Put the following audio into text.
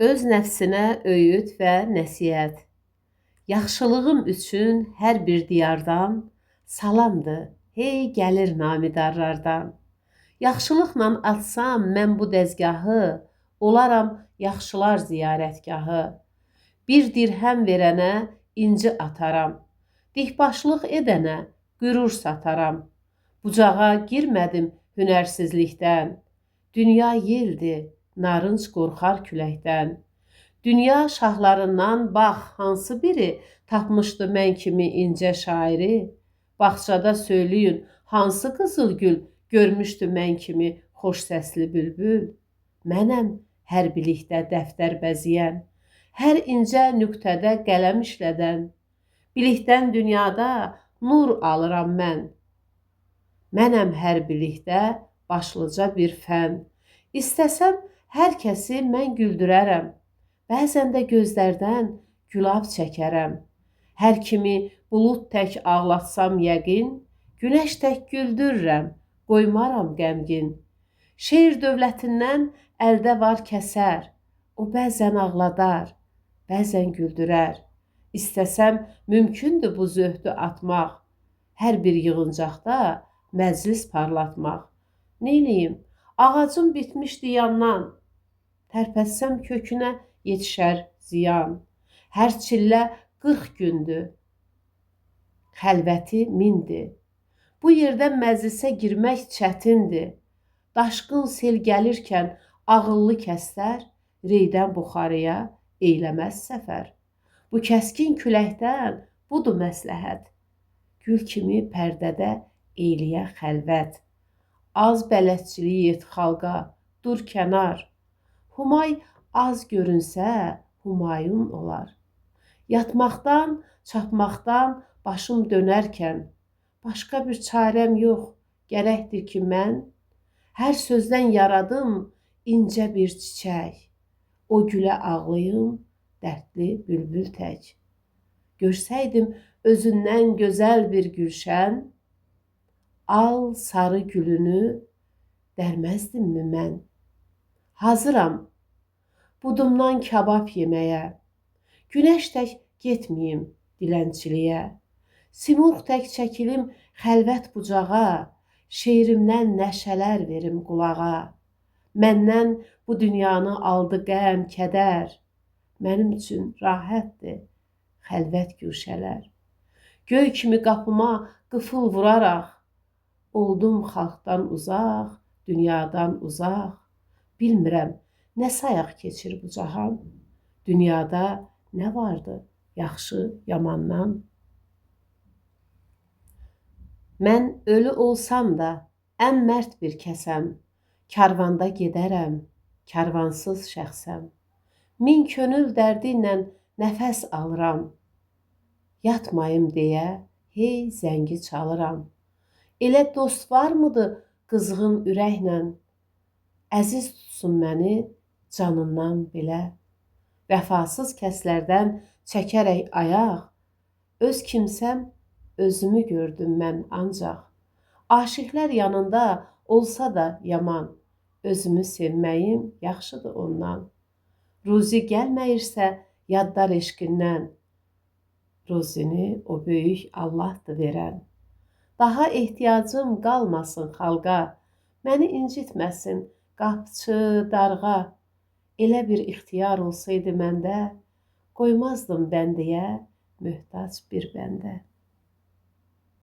Öz nəfsinə öyüd və nəsihət. Yaxşılığım üçün hər bir diyardan salamdır, hey gəlir namidarlardan. Yaxşılıqla açsam mən bu dəzgahı, olaram yaxşılar ziyarətgahı. Bir dirhəm verənə inci ataram, dikbaşlıq edənə qürur sataram. Bucağa girmədim hünərsizlikdən, dünya yeldir, narınc qorxar küləkdən. Dünya şahlarından bax, hansı biri tapmışdı mən kimi incə şairi? Bağçada söyləyin, hansı qızıl gül görmüşdü mən kimi xoş səsli bülbül? Mənəm hər bilikdə dəftər bəzəyən, hər incə nöqtədə qələm işlədən. Bilikdən dünyada nur alıram mən. Mənəm hər bilikdə başlıca bir fən. İstəsəm hər kəsi mən güldürərəm. Bəzən də gözlərdən gülab çəkərəm. Hər kimi bulud tək ağlatsam yəqin, günəş tək güldürürəm, qoymaram qəmgin. Şeir dövlətindən əldə var kəsər, o bəzən ağladar, bəzən güldürər. İstəsəm mümkündür bu zöhdü atmaq, hər bir yığıncaqda məclis parlatmaq. Neyləyim, ağacım bitmişdi yandan, tərpətsəm kökünə yetişər ziyan. Hər çillə 40 gündür, xəlvəti mindir. Bu yerdən məclisə girmək çətindir. Daşqın sel gəlirkən ağıllı kəslər reydən buxarıya eyləməz səfər. Bu kəskin küləkdən budur məsləhət, gül kimi pərdədə eyləyə xəlvət. Az bələdçilik et xalqa, dur kənar. Humay az görünsə Humayun olar. Yatmaqdan, çapmaqdan başım dönərkən, başqa bir çarəm yox, gərəkdir ki mən hər sözdən yaradım incə bir çiçək. O gülə ağlayım, dərdli bülbül tək. Görsəydim özündən gözəl bir gülşən, al sarı gülünü dərməzdimmi mən? Hazıram budumdan kabab yeməyə, günəş tək getməyim dilənçiliyə. Simurq tək çəkilim xəlvət bucağa, şeirimdən nəşələr verim qulağa. Məndən bu dünyanı aldı qəm, kədər, mənim üçün rahətdir xəlvət güşələr. Göy kimi qapıma qıfıl vuraraq, oldum xalqdan uzaq, dünyadan uzaq. Bilmirəm, nə sayaq keçir bu cahan? Dünyada nə vardı yaxşı yamandan? Mən ölü olsam da ən mərd bir kəsəm, karvanda gedərəm, karvansız şəxsəm. Min könül dərdi ilə nəfəs alıram, yatmayım deyə hey zəngi çalıram. Elə dost varmıdı qızğın ürəklə, əziz tutsun məni canından belə. Vəfasız kəslərdən çəkərək ayaq, öz kimsəm özümü gördüm mən ancaq. Aşiqlər yanında olsa da yaman, özümü sevməyim yaxşıdır ondan. Ruzi gəlməyirsə yaddar eşqindən, ruzini o böyük Allahdır verən. Daha ehtiyacım qalmasın xalqa, məni incitməsin qapçı, darğa. Elə bir ixtiyar olsaydı məndə, qoymazdım bəndiyə möhtac bir bəndə.